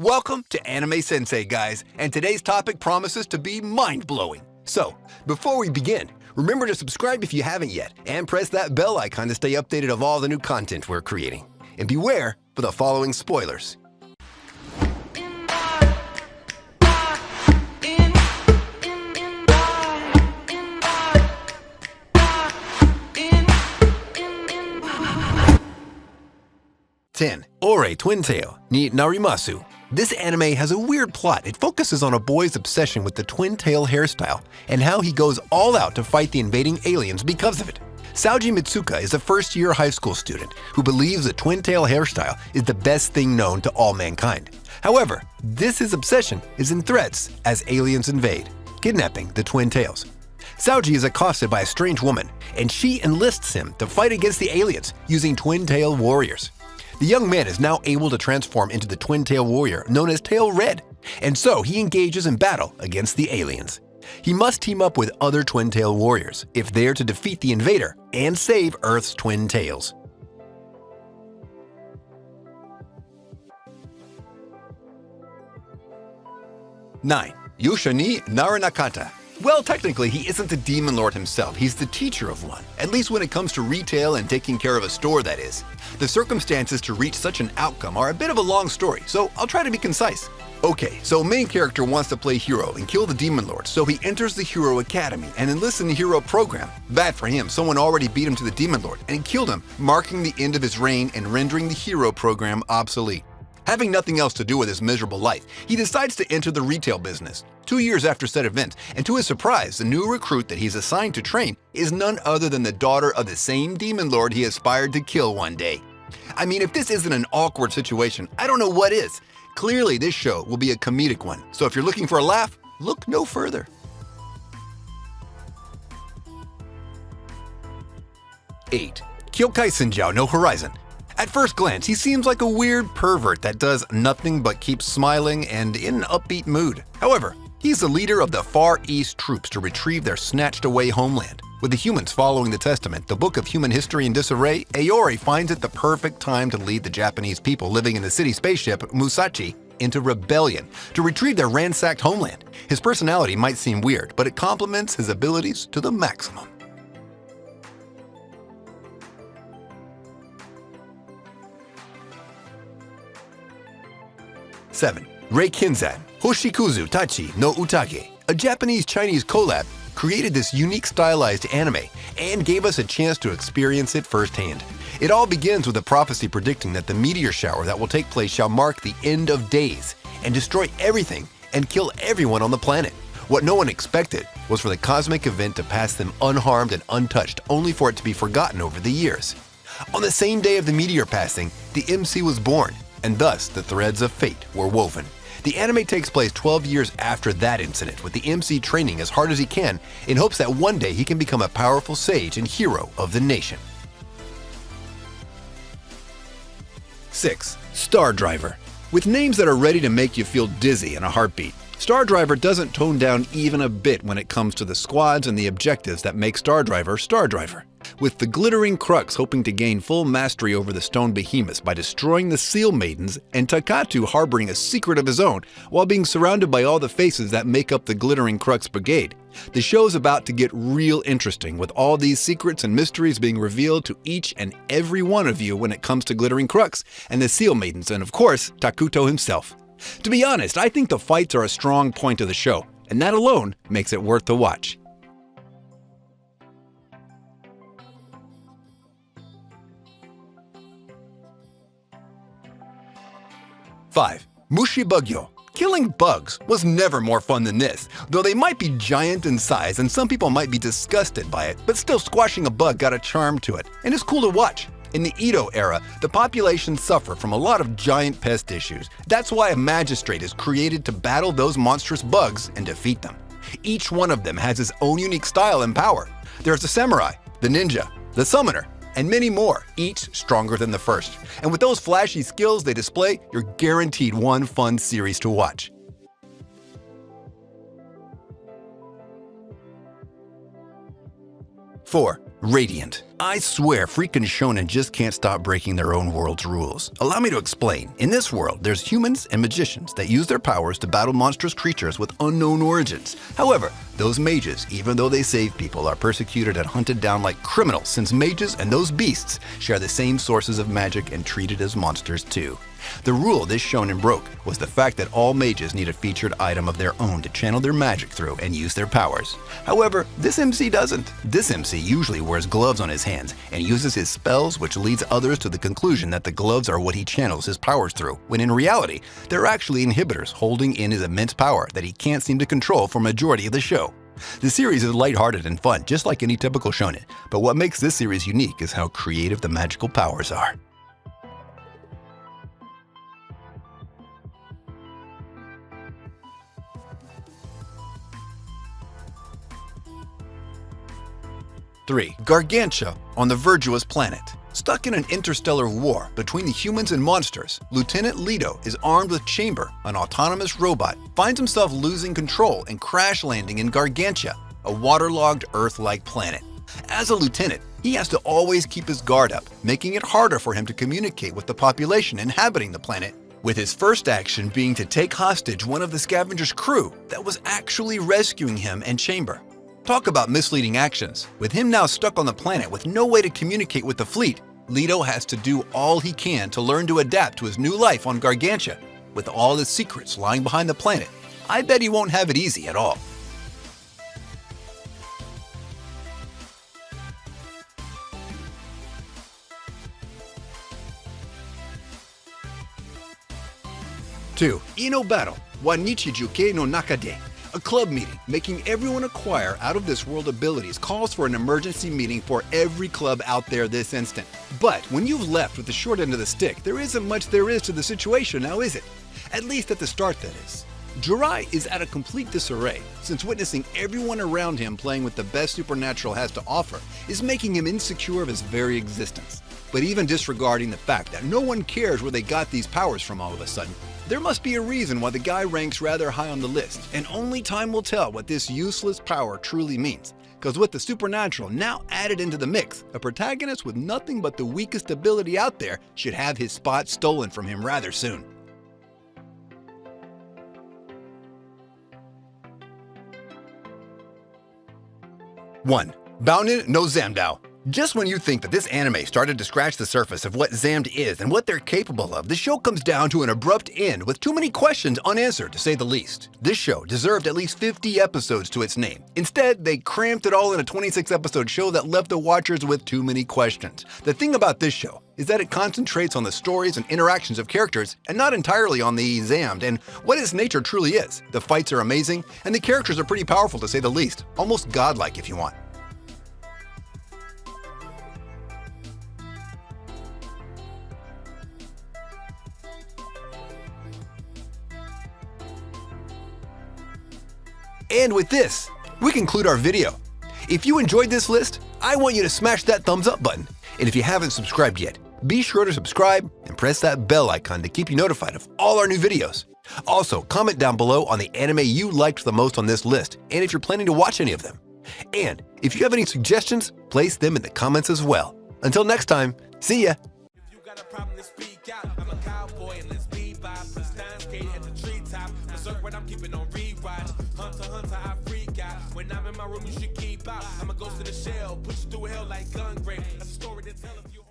Welcome to Anime Sensei, guys, and today's topic promises to be mind-blowing. So, before we begin, remember to subscribe if you haven't yet, and press that bell icon to stay updated of all the new content we're creating. And beware for the following spoilers. Ore Twin Tail ni Narimasu. This anime has a weird plot. It focuses on a boy's obsession with the twin tail hairstyle and how he goes all out to fight the invading aliens because of it. Saoji Mitsuka is a first-year high school student who believes the twin tail hairstyle is the best thing known to all mankind. However, his obsession is in threats as aliens invade, kidnapping the twin tails. Saoji is accosted by a strange woman, and she enlists him to fight against the aliens using twin tail warriors. The young man is now able to transform into the twin tail warrior known as Tail Red, and so he engages in battle against the aliens. He must team up with other twin tail warriors if they're to defeat the invader and save Earth's twin tails. Nine. Yusha ni Naranakata. Well, technically, he isn't the Demon Lord himself, he's the teacher of one, at least when it comes to retail and taking care of a store, that is. The circumstances to reach such an outcome are a bit of a long story, so I'll try to be concise. Okay, so main character wants to play hero and kill the Demon Lord, so he enters the Hero Academy and enlists in the hero program. Bad for him, someone already beat him to the Demon Lord and killed him, marking the end of his reign and rendering the hero program obsolete. Having nothing else to do with his miserable life, he decides to enter the retail business. 2 years after said event, and to his surprise, the new recruit that he's assigned to train is none other than the daughter of the same Demon Lord he aspired to kill one day. I mean, if this isn't an awkward situation, I don't know what is. Clearly, this show will be a comedic one, so if you're looking for a laugh, look no further. 8. Kyokai Senjou no Horizon. At first glance, he seems like a weird pervert that does nothing but keep smiling and in an upbeat mood. However, he's the leader of the Far East troops to retrieve their snatched-away homeland. With the humans following the Testament, the book of human history in disarray, Aoi finds it the perfect time to lead the Japanese people living in the city spaceship Musashi into rebellion to retrieve their ransacked homeland. His personality might seem weird, but it complements his abilities to the maximum. 7. Reikinzan Hoshikuzu Tachi no Utage. A Japanese-Chinese collab created this unique stylized anime and gave us a chance to experience it firsthand. It all begins with a prophecy predicting that the meteor shower that will take place shall mark the end of days and destroy everything and kill everyone on the planet. What no one expected was for the cosmic event to pass them unharmed and untouched, only for it to be forgotten over the years. On the same day of the meteor passing, the MC was born, and thus the threads of fate were woven. The anime takes place 12 years after that incident, with the MC training as hard as he can in hopes that one day he can become a powerful sage and hero of the nation. 6. Star Driver. With names that are ready to make you feel dizzy in a heartbeat, Star Driver doesn't tone down even a bit when it comes to the squads and the objectives that make Star Driver Star Driver. With the glittering Crux hoping to gain full mastery over the stone behemoths by destroying the Seal Maidens, and Takatu harboring a secret of his own while being surrounded by all the faces that make up the glittering Crux Brigade. The show's about to get real interesting, with all these secrets and mysteries being revealed to each and every one of you when it comes to glittering Crux and the Seal Maidens, and of course, Takuto himself. To be honest, I think the fights are a strong point of the show, and that alone makes it worth the watch. 5. Mushibugyo. Killing bugs was never more fun than this, though they might be giant in size and some people might be disgusted by it, but still squashing a bug got a charm to it, and it's cool to watch. In the Edo era, the population suffered from a lot of giant pest issues. That's why a magistrate is created to battle those monstrous bugs and defeat them. Each one of them has his own unique style and power. There's the samurai, the ninja, the summoner, and many more, each stronger than the first. And with those flashy skills they display, you're guaranteed one fun series to watch. 4. Radiant. I swear, freaking shonen just can't stop breaking their own world's rules. Allow me to explain. In this world, there's humans and magicians that use their powers to battle monstrous creatures with unknown origins. However, those mages, even though they save people, are persecuted and hunted down like criminals, since mages and those beasts share the same sources of magic and treated as monsters too. The rule this shonen broke was the fact that all mages need a featured item of their own to channel their magic through and use their powers. However, this MC doesn't. This MC usually wears gloves on his hands and uses his spells, which leads others to the conclusion that the gloves are what he channels his powers through, when in reality, they're actually inhibitors holding in his immense power that he can't seem to control for majority of the show. The series is lighthearted and fun, just like any typical shonen, but what makes this series unique is how creative the magical powers are. Three, Gargantua on the Verdurous planet. Stuck in an interstellar war between the humans and monsters, Lieutenant Leto is armed with Chamber, an autonomous robot, finds himself losing control and crash landing in Gargantua, a waterlogged Earth-like planet. As a lieutenant, he has to always keep his guard up, making it harder for him to communicate with the population inhabiting the planet, with his first action being to take hostage one of the scavenger's crew that was actually rescuing him and Chamber. Talk about misleading actions. With him now stuck on the planet with no way to communicate with the fleet, Leto has to do all he can to learn to adapt to his new life on Gargantua, with all his secrets lying behind the planet. I bet he won't have it easy at all. Two, Ino Battle, wa Nichijuke no Nakade. A club meeting, making everyone acquire out-of-this-world abilities, calls for an emergency meeting for every club out there this instant. But when you've left with the short end of the stick, there isn't much there is to the situation now, is it? At least at the start, that is. Jirai is at a complete disarray, since witnessing everyone around him playing with the best Supernatural has to offer is making him insecure of his very existence. But even disregarding the fact that no one cares where they got these powers from all of a sudden, there must be a reason why the guy ranks rather high on the list, and only time will tell what this useless power truly means. Because with the Supernatural now added into the mix, a protagonist with nothing but the weakest ability out there should have his spot stolen from him rather soon. One, Bounden no Zamdao. Just when you think that this anime started to scratch the surface of what Zamd is and what they're capable of, the show comes down to an abrupt end with too many questions unanswered, to say the least. This show deserved at least 50 episodes to its name. Instead, they cramped it all in a 26-episode show that left the watchers with too many questions. The thing about this show is that it concentrates on the stories and interactions of characters and not entirely on the Zamd and what its nature truly is. The fights are amazing, and the characters are pretty powerful to say the least, almost godlike if you want. And with this, we conclude our video. If you enjoyed this list, I want you to smash that thumbs up button. And if you haven't subscribed yet, be sure to subscribe and press that bell icon to keep you notified of all our new videos. Also, comment down below on the anime you liked the most on this list, and if you're planning to watch any of them. And if you have any suggestions, place them in the comments as well. Until next time, see ya! If you got a problem to speak out, I'm a cowboy and let's be by. Put Stein skate at the treetop. Berserk what I'm keeping on rewatch. Hunter, I freak out. When I'm in my room, you should keep out. I'm a ghost in the shell, push you through hell like gun grave. That's a story to tell if you